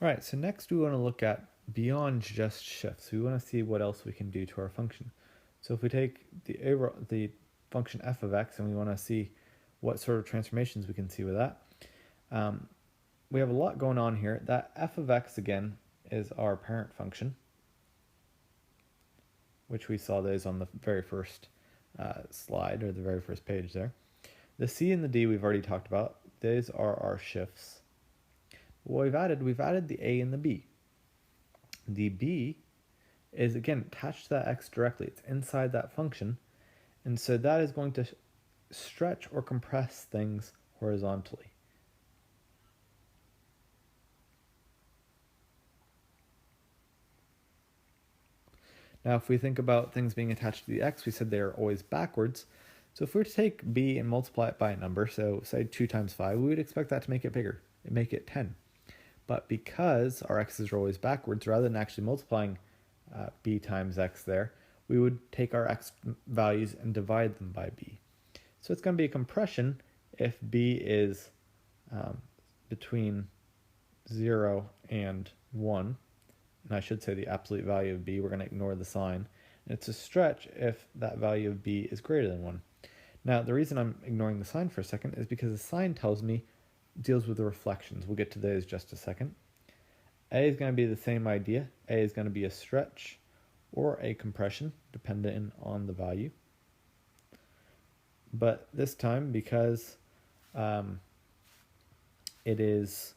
All right, so next we want to look at beyond just shifts. We want to see what else we can do to our function. So if we take the function f of x and we want to see what sort of transformations we can see with that, we have a lot going on here. That f of x, again, is our parent function, which we saw those on the very first slide, or the very first page there. The c and the d we've already talked about. Those are our shifts. What we've added the a and the b. The b is, again, attached to that x directly. It's inside that function, and so that is going to stretch or compress things horizontally. Now, if we think about things being attached to the x, we said they are always backwards. So if we were to take b and multiply it by a number, so say 2 times 5, we would expect that to make it bigger, make it 10. But because our x's are always backwards, rather than actually multiplying b times x there, we would take our x values and divide them by b. So it's going to be a compression if b is between 0 and 1. And I should say the absolute value of b, we're going to ignore the sign. And it's a stretch if that value of b is greater than 1. Now, the reason I'm ignoring the sign for a second is because the sign tells me, deals with the reflections. We'll get to those just a second. A is going to be the same idea. A is going to be a stretch or a compression, depending on the value. But this time, because it is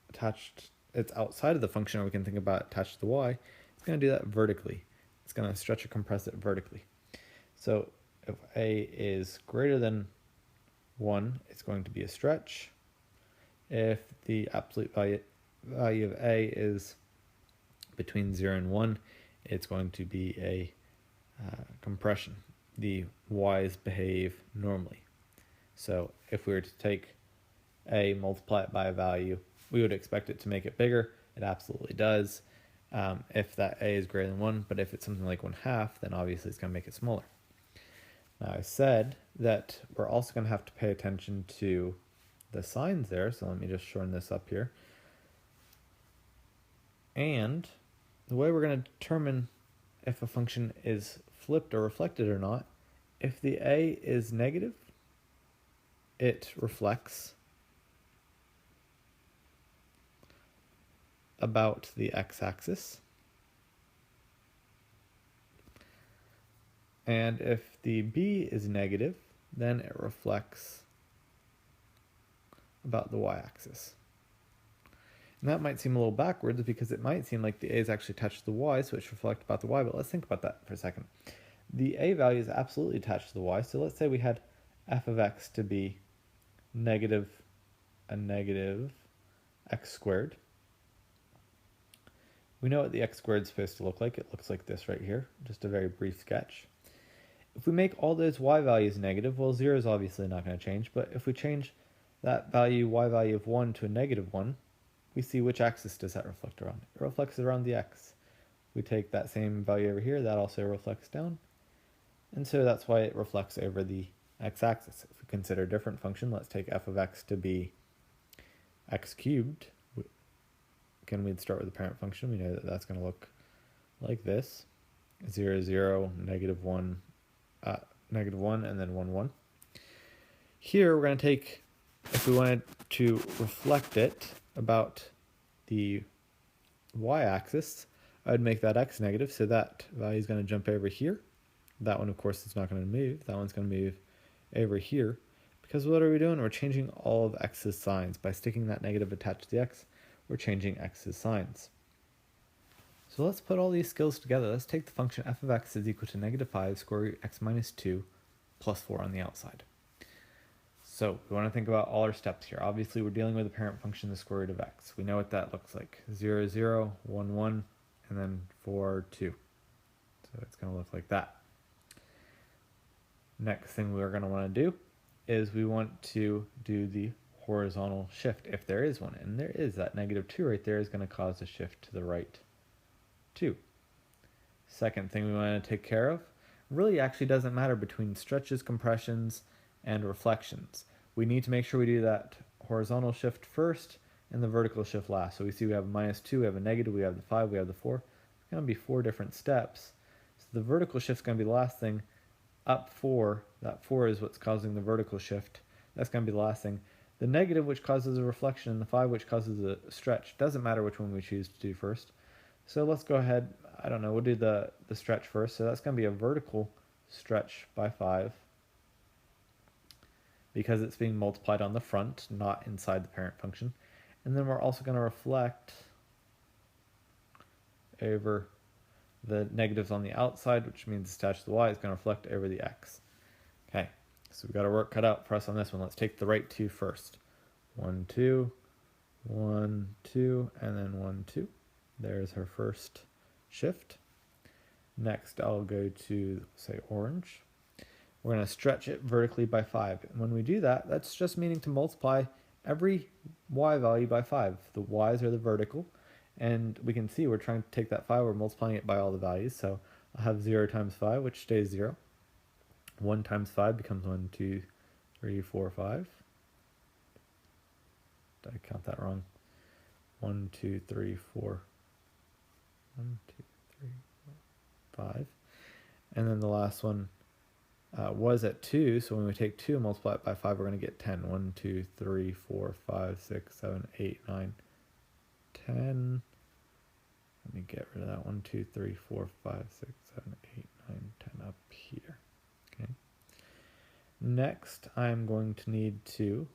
attached, it's outside of the function, or we can think about attached to the y, it's going to do that vertically. It's going to stretch or compress it vertically. So if a is greater than 1, it's going to be a stretch. If the absolute value of a is between 0 and 1, it's going to be a compression. The y's behave normally. So if we were to take a, multiply it by a value, we would expect it to make it bigger. It absolutely does. If that a is greater than 1, but if it's something like 1/2, then obviously it's going to make it smaller. Now, I said that we're also going to have to pay attention to the signs there, so let me just shorten this up here. And the way we're going to determine if a function is flipped or reflected or not, if the a is negative, it reflects about the x-axis. And if the b is negative, then it reflects about the y-axis. And that might seem a little backwards because it might seem like the a is actually attached to the y, so it should reflect about the y, but let's think about that for a second. The a value is absolutely attached to the y, so let's say we had f of x to be negative x squared. We know what the x squared is supposed to look like. It looks like this right here, just a very brief sketch. If we make all those y values negative, well, 0 is obviously not going to change, but if we change that value, y value of 1 to a negative 1, we see which axis does that reflect around. It reflects around the x. We take that same value over here, that also reflects down, and so that's why it reflects over the x-axis. If we consider a different function, let's take f of x to be x cubed. Again, we'd start with the parent function. We know that that's going to look like this: 0, 0, negative 1, and then 1, 1. Here we're going to take, if we wanted to reflect it about the y-axis, I would make that x negative, so that value is going to jump over here. That one, of course, is not going to move. That one's going to move over here. Because what are we doing? We're changing all of x's signs. By sticking that negative attached to the x, we're changing x's signs. So let's put all these skills together. Let's take the function f of x is equal to negative 5 square root x minus 2 plus 4 on the outside. So we want to think about all our steps here. Obviously, we're dealing with the parent function, the square root of x. We know what that looks like: 0, 0, 1, 1, and then 4, 2. So it's going to look like that. Next thing we're going to want to do is we want to do the horizontal shift, if there is one. And there is. That negative 2 right there is going to cause a shift to the right 2. Second thing we want to take care of really actually doesn't matter between stretches, compressions, and reflections. We need to make sure we do that horizontal shift first, and the vertical shift last. So we see we have -2, we have a negative, we have the 5, we have the 4. It's going to be 4 different steps. So the vertical shift is going to be the last thing. Up 4, that 4 is what's causing the vertical shift. That's going to be the last thing. The negative, which causes a reflection, and the 5, which causes a stretch. Doesn't matter which one we choose to do first. So let's go ahead, I don't know, we'll do the stretch first. So that's going to be a vertical stretch by 5 because it's being multiplied on the front, not inside the parent function. And then we're also going to reflect over the negatives on the outside, which means it's attached to the y, is going to reflect over the x. Okay, so we've got our work cut out for us on this one. Let's take the right 2 first. 1, 2, 1, 2, and then 1, 2. There's her first shift. Next, I'll go to, say, orange. We're going to stretch it vertically by 5. And when we do that, that's just meaning to multiply every y value by 5. The y's are the vertical. And we can see we're trying to take that 5, we're multiplying it by all the values. So I'll have 0 times 5, which stays 0. 1 times 5 becomes 1, 2, 3, 4, 5. Did I count that wrong? 1, 2, 3, 4. 1, 2, 3, 4, 5. And then the last one was at 2, so when we take 2 and multiply it by 5, we're going to get 10. 1, 2, 3, 4, 5, 6, 7, 8, 9, 10. Let me get rid of that. 1, 2, 3, 4, 5, 6, 7, 8, 9, 10 up here. Okay. Next, I'm going to need to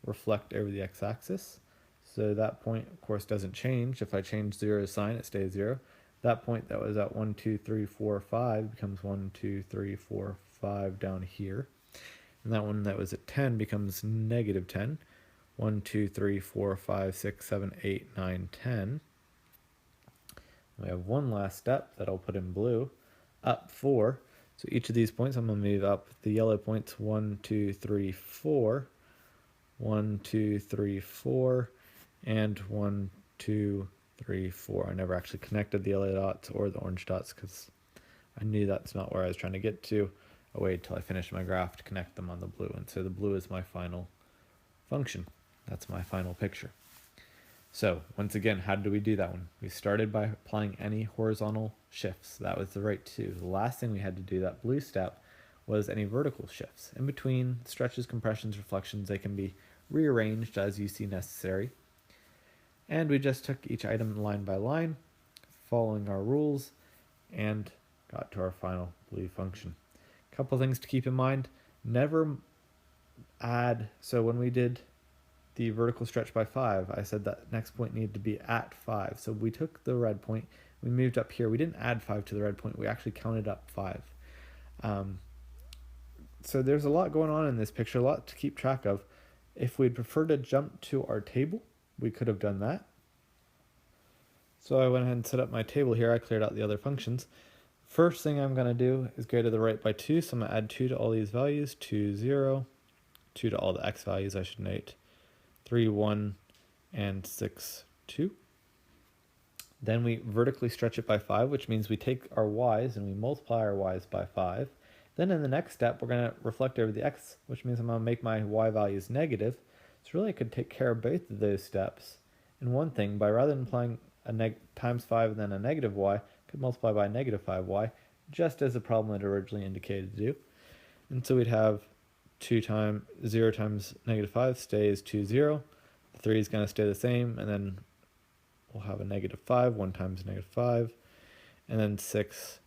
reflect over the x-axis. So that point, of course, doesn't change. If I change 0's sign, it stays 0. That point that was at 1, 2, 3, 4, 5 becomes 1, 2, 3, 4, 5 down here. And that one that was at 10 becomes negative 10. 1, 2, 3, 4, 5, 6, 7, 8, 9, 10. We have one last step that I'll put in blue, up 4. So each of these points, I'm going to move up the yellow points 1, 2, 3, 4. 1, 2, 3, 4. And 1, 2, 3, 4. I never actually connected the yellow dots or the orange dots because I knew that's not where I was trying to get to. I waited till I finished my graph to connect them on the blue. And so the blue is my final function. That's my final picture. So once again, how did we do that one? We started by applying any horizontal shifts. That was the right 2. The last thing we had to do, that blue step, was any vertical shifts. In between stretches, compressions, reflections, they can be rearranged as you see necessary. And we just took each item line by line, following our rules, and got to our final blue function. A couple things to keep in mind. Never add, so when we did the vertical stretch by 5, I said that next point needed to be at 5. So we took the red point, we moved up here. We didn't add 5 to the red point, we actually counted up 5. So there's a lot going on in this picture, a lot to keep track of. If we'd prefer to jump to our table, we could have done that. So I went ahead and set up my table here. I cleared out the other functions. First thing I'm going to do is go to the right by 2. So I'm going to add 2 to all these values. 2, 0. 2 to all the x values, I should note. 3, 1, and 6, 2. Then we vertically stretch it by 5, which means we take our y's and we multiply our y's by 5. Then in the next step, we're going to reflect over the x, which means I'm going to make my y values negative. So really I could take care of both of those steps in one thing by, rather than applying a times 5 and then a negative y, I could multiply by negative 5y, just as the problem had originally indicated to do. And so we'd have 0 times negative 5 stays 2, 0. The 3 is going to stay the same, and then we'll have a negative 5, 1 times negative 5, and then 6,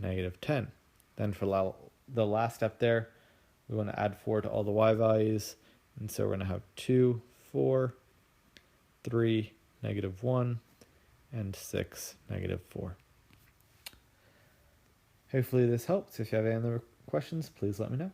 negative 10. Then for the last step there, we want to add 4 to all the y values, and so we're going to have 2, 4, 3, negative 1, and 6, negative 4. Hopefully this helps. If you have any other questions, please let me know.